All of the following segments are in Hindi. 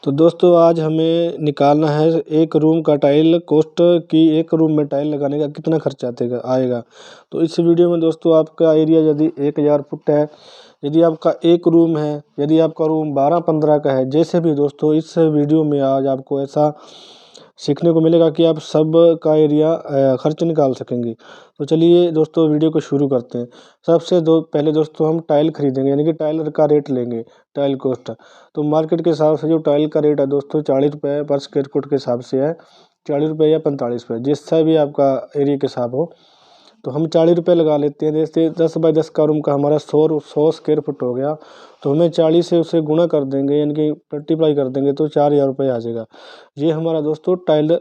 तो दोस्तों आज हमें निकालना है एक रूम का टाइल कॉस्ट कि एक रूम में टाइल लगाने का कितना खर्चा आएगा। तो इस वीडियो में दोस्तों आपका एरिया यदि 1000 फुट है, यदि आपका एक रूम है, यदि आपका रूम 12-15 का है, जैसे भी दोस्तों इस वीडियो में आज आपको ऐसा सीखने को मिलेगा कि आप सब का एरिया खर्च निकाल सकेंगे। तो चलिए दोस्तों वीडियो को शुरू करते हैं। सबसे पहले दोस्तों हम टाइल खरीदेंगे, यानी कि टाइल का रेट लेंगे, टाइल कॉस्ट। तो मार्केट के हिसाब से जो टाइल का रेट है दोस्तों 40 रुपये पर स्क्वायर फुट के हिसाब से है, 40 रुपये या 45 रुपये, जिससे भी आपका एरिया के हिसाब हो। तो हम 40 रुपये लगा लेते हैं। जैसे 10 बाई 10 का रूम का हमारा 100 स्क्वायर फुट हो गया, तो हमें 40 से उसे गुणा कर देंगे, यानी कि मल्टीप्लाई कर देंगे तो 4000 रुपये आ जाएगा। ये हमारा दोस्तों टाइल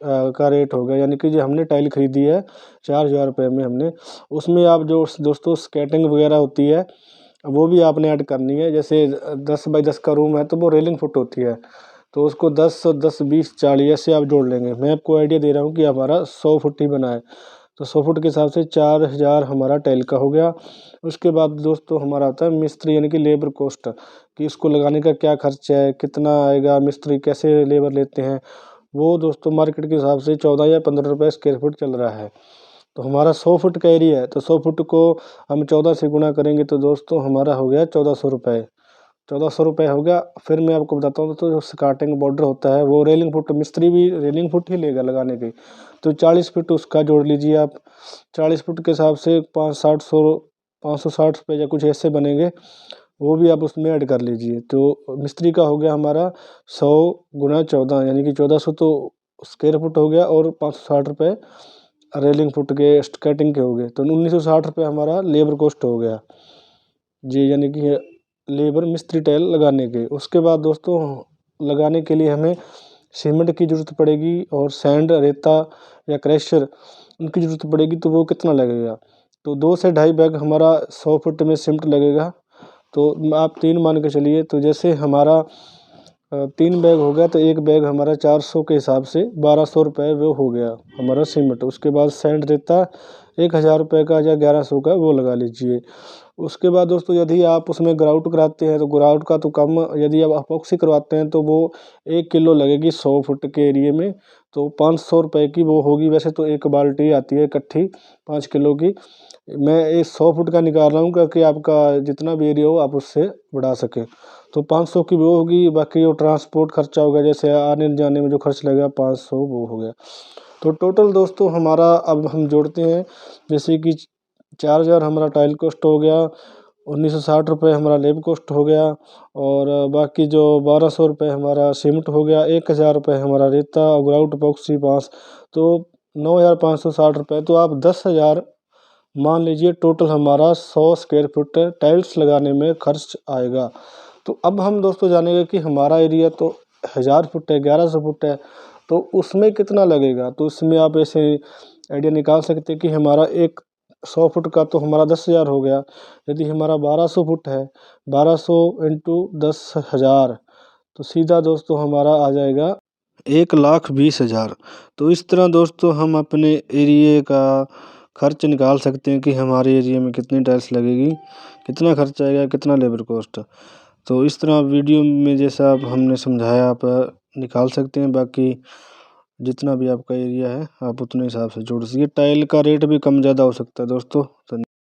का रेट हो गया, यानी कि जो हमने टाइल खरीदी है 4000 रुपये में हमने। उसमें आप जो दोस्तों स्केटिंग वगैरह होती है वो भी आपने ऐड करनी है। जैसे 10 बाई 10 का रूम है तो वो रेलिंग फुट होती है, तो उसको 10 10 20 40 ऐसे आप जोड़ लेंगे। मैं आपको आइडिया दे रहा हूँ कि हमारा 100 फुट ही बना है, तो 100 फुट के हिसाब से 4000 हमारा टाइल का हो गया। उसके बाद दोस्तों हमारा आता है मिस्त्री, यानी कि लेबर कॉस्ट, कि इसको लगाने का क्या खर्चा है, कितना आएगा, मिस्त्री कैसे लेबर लेते हैं। वो दोस्तों मार्केट के हिसाब से 14 या 15 रुपये स्क्वायर फुट चल रहा है। तो हमारा 100 फुट का एरिया है, तो 100 फुट को हम 14 से गुणा करेंगे तो दोस्तों हमारा हो गया 1400 रुपये। 1400 रुपये हो गया। फिर मैं आपको बताता हूँ तो जो स्कार्टिंग बॉर्डर होता है वो रेलिंग फुट, मिस्त्री भी रेलिंग फुट ही लेगा लगाने की, तो 40 फुट उसका जोड़ लीजिए आप। 40 फुट के हिसाब से 560 रुपये या कुछ ऐसे बनेंगे, वो भी आप उसमें ऐड कर लीजिए। तो मिस्त्री का हो गया हमारा 100 गुणा 14, यानी कि 1400 तो स्क्वायर फुट हो गया, और 560 रुपये रेलिंग फुट के स्केटिंग के हो गए, तो 1960 रुपये हमारा लेबर कॉस्ट हो गया जी, यानी कि लेबर मिस्त्री टाइल लगाने के। उसके बाद दोस्तों लगाने के लिए हमें सीमेंट की ज़रूरत पड़ेगी, और सैंड, रेता या क्रैशर उनकी ज़रूरत पड़ेगी। तो वो कितना लगेगा, तो 2 से ढाई बैग हमारा 100 फुट में सीमेंट लगेगा। तो आप 3 मान के चलिए, तो जैसे हमारा 3 बैग हो गया, तो एक बैग हमारा 400 के हिसाब से 1200 रुपये वो हो गया हमारा सीमेंट। उसके बाद सैंड रेता 1000 रुपये का या 1100 का वो लगा लीजिए। उसके बाद दोस्तों यदि आप उसमें ग्राउट कराते हैं तो ग्राउट का तो कम, यदि आप अपॉक्सी करवाते हैं तो वो 1 किलो लगेगी 100 फुट के एरिए में, तो 500 रुपये की वो होगी। वैसे तो एक बाल्टी आती है इकट्ठी 5 किलो की। मैं ये 100 फुट का निकाल रहा हूँ क्योंकि आपका जितना भी एरिया हो आप उससे बढ़ा सकें। तो 500 की वो होगी, बाकी वो ट्रांसपोर्ट खर्चा हो गया, जैसे आने जाने में जो खर्च लगेगा 500 वो हो गया। तो टोटल दोस्तों हमारा अब हम जोड़ते हैं, जैसे कि 4000 हमारा टाइल कॉस्ट हो गया, 1960 रुपये हमारा लेबर कॉस्ट हो गया, और बाकी जो 1200 रुपये हमारा सीमेंट हो गया, 1000 रुपये हमारा रेता और ग्राउट अपॉक्सी 5, तो 9560 रुपये। तो आप 10,000 मान लीजिए टोटल हमारा 100 स्क्वायर फुट टाइल्स लगाने में खर्च आएगा। तो अब हम दोस्तों जानेंगे कि हमारा एरिया तो 1000 फुट है, 1100 फुट है, तो उसमें कितना लगेगा। तो उसमें आप ऐसे आइडिया निकाल सकते हैं कि हमारा एक 100 फुट का तो हमारा 10,000 हो गया। यदि हमारा 1200 फुट है, 1200 इंटू 10,000, तो सीधा दोस्तों हमारा आ जाएगा 1,20,000। तो इस तरह दोस्तों हम अपने एरिए का खर्च निकाल सकते हैं कि हमारे एरिया में कितनी टाइल्स लगेगी, कितना खर्च आएगा, कितना लेबर कॉस्ट। तो इस तरह वीडियो में जैसा आप हमने समझाया आप निकाल सकते हैं। बाकी जितना भी आपका एरिया है आप उतने हिसाब से जोड़ सकते। टाइल का रेट भी कम ज़्यादा हो सकता है दोस्तों।